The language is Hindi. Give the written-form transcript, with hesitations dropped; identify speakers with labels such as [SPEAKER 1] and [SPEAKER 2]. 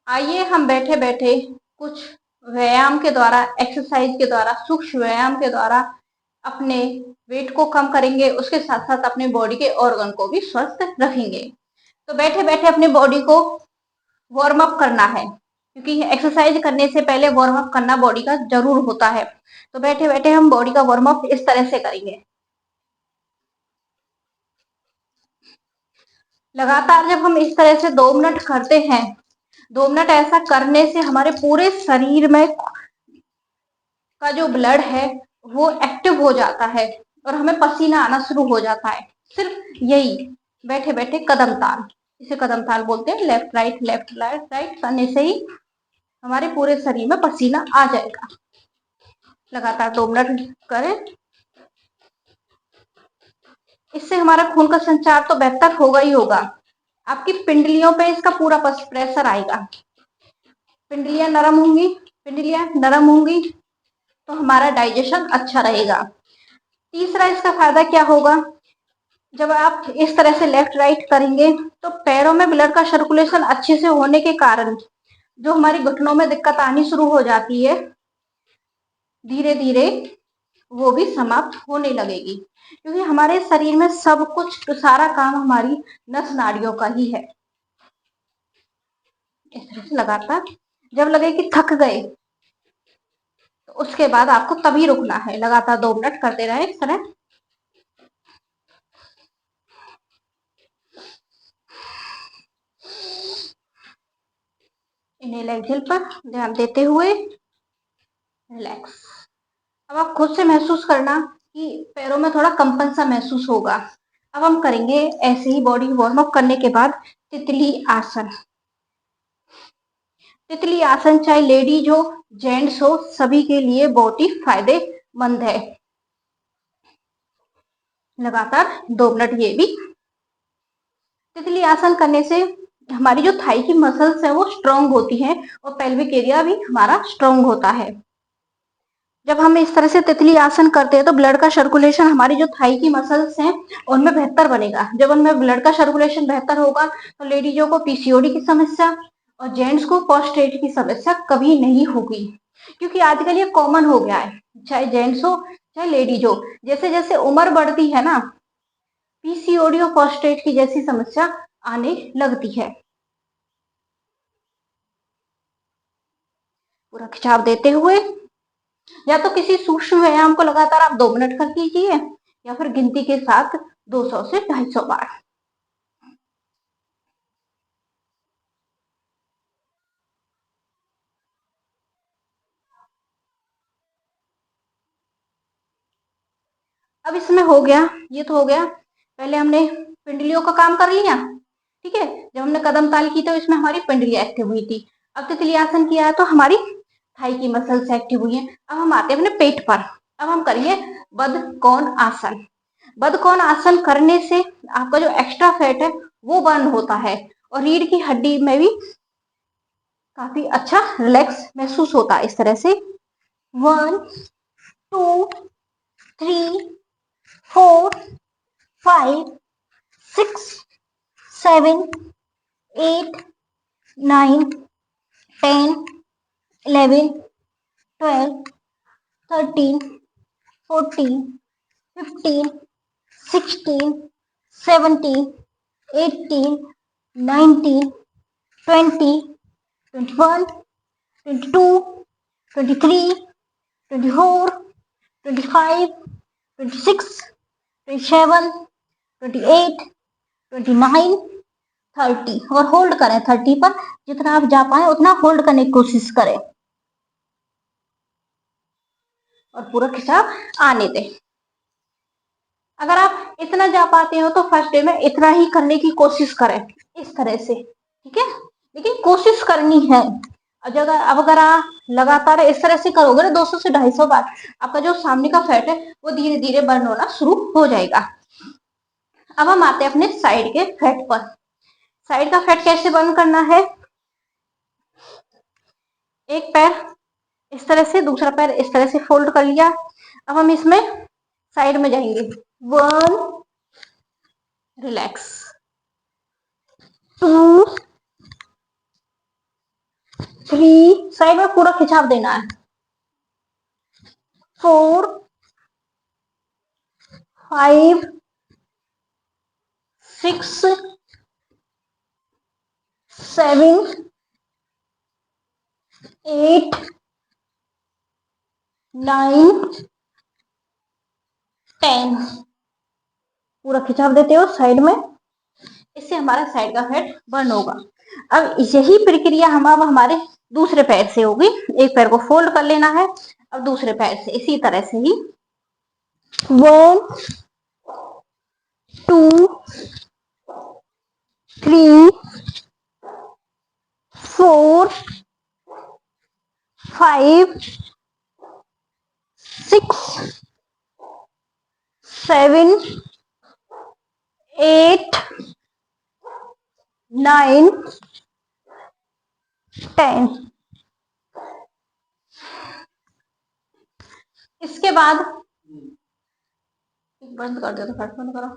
[SPEAKER 1] आइए हम बैठे बैठे कुछ व्यायाम के द्वारा, एक्सरसाइज के द्वारा, सूक्ष्म व्यायाम के द्वारा अपने वेट को कम करेंगे, उसके साथ साथ अपने बॉडी के ऑर्गन को भी स्वस्थ रखेंगे। तो बैठे बैठे अपनी बॉडी को वार्म अप करना है, क्योंकि एक्सरसाइज करने से पहले वार्म अप करना बॉडी का जरूर होता है। तो बैठे बैठे हम बॉडी का वार्म अप इस तरह से करेंगे। लगातार जब हम इस तरह से 2 मिनट करते हैं, 2 मिनट ऐसा करने से हमारे पूरे शरीर में का जो ब्लड है वो एक्टिव हो जाता है और हमें पसीना आना शुरू हो जाता है। सिर्फ यही बैठे बैठे कदम ताल, इसे कदम ताल बोलते हैं, लेफ्ट राइट राइट करने से ही हमारे पूरे शरीर में पसीना आ जाएगा। लगातार 2 मिनट करें, इससे हमारा खून का संचार तो बेहतर होगा ही होगा। आपकी पिंडलियों पे इसका पूरा प्रेशर आएगा, पिंडलियां नरम होंगी, पिंडलियां नरम होंगी तो हमारा डाइजेशन अच्छा रहेगा। तीसरा इसका फायदा क्या होगा, जब आप इस तरह से लेफ्ट राइट करेंगे तो पैरों में ब्लड का सर्कुलेशन अच्छे से होने के कारण जो हमारी घुटनों में दिक्कत आनी शुरू हो जाती है, धीरे धीरे वो भी समाप्त होने लगेगी, क्योंकि हमारे शरीर में सब कुछ, तो सारा काम हमारी नस नाड़ियों का ही है। इस तरह से लगातार जब लगे कि थक गए तो उसके बाद आपको तभी रुकना है। लगातार 2 मिनट करते रहे इस तरह। इन्हेल एक्सेल पर ध्यान देते हुए रिलैक्स। अब आप खुद से महसूस करना कि पैरों में थोड़ा कंपन सा महसूस होगा। अब हम करेंगे ऐसे ही बॉडी वार्म अप करने के बाद तितली आसन। तितली आसन चाहे लेडीज हो जेंट्स हो, सभी के लिए बहुत ही फायदेमंद है। लगातार 2 मिनट ये भी। तितली आसन करने से हमारी जो थाई की मसल्स है वो स्ट्रांग होती हैं और पेल्विक एरिया भी हमारा स्ट्रांग होता है। जब हम इस तरह से तितली आसन करते हैं तो ब्लड का सर्कुलेशन हमारी जो थाई की मसल्स हैं उनमें बेहतर बनेगा। जब उनमें ब्लड का सर्कुलेशन बेहतर होगा तो लेडीजों को पीसीओडी की समस्या और जेंट्स को प्रोस्टेट की समस्या कभी नहीं होगी, क्योंकि आजकल ये कॉमन हो गया है, चाहे जेंट्स हो चाहे लेडीज हो। जैसे जैसे उम्र बढ़ती है ना, पीसीओडी और प्रोस्टेट की जैसी समस्या आने लगती है। पूरा खिंचाव देते हुए, या तो किसी सूक्ष्म व्यायाम को लगातार आप 2 मिनट कर कीजिए या फिर गिनती के साथ 200 से 250 बार। अब इसमें हो गया, ये तो हो गया, पहले हमने पिंडलियों का काम कर लिया, ठीक है। जब हमने कदम ताल की तो इसमें हमारी पिंडलियां एक्टिव हुई थी। अब तितली आसन किया है तो हमारी थाई की मसल्स एक्टिव हुई है। अब हम आते हैं अपने पेट पर। अब हम करेंगे बदकोण आसन। बदकोण आसन करने से आपका जो एक्स्ट्रा फैट है वो बर्न होता है और रीढ़ की हड्डी में भी काफी अच्छा रिलैक्स महसूस होता है। इस तरह से 1 2 3 4 5 6 7 8 9 10 11 12 13 14 15 16 17 18 19 20 21 22 23 24 25 26 27 28 29 30 और होल्ड करें 30 पर। जितना आप जा पाए उतना होल्ड करने की कोशिश करें और पूरा खिंचाव आने दें। अगर आप इतना जा पाते हो तो फर्स्ट डे में इतना ही करने की कोशिश करें, इस तरह से, ठीक है। लेकिन कोशिश करनी है। अब अगर आप लगातार इस तरह से करोगे ना 200 से 250 बार, आपका जो सामने का फैट है वो धीरे धीरे बर्न होना शुरू हो जाएगा। अब हम आते हैं अपने साइड के फैट पर। साइड का फैट कैसे बर्न करना है, एक पैर इस तरह से, दूसरा पैर इस तरह से फोल्ड कर लिया। अब हम इसमें साइड में जाएंगे। 1 रिलैक्स, 2 3, साइड में पूरा खिंचाव देना है, 4, 5, 6, 7, 8, 9, 10, पूरा खिंचाव देते हो साइड में, इससे हमारा साइड का फैट बर्न होगा। अब यही प्रक्रिया हम अब हमारे दूसरे पैर से होगी। एक पैर को फोल्ड कर लेना है, अब दूसरे पैर से इसी तरह से ही 1, 2, 3, 4, 5, 6, 7, 8, 9, 10। इसके बाद बंद कर दो, तो फट बंद करो।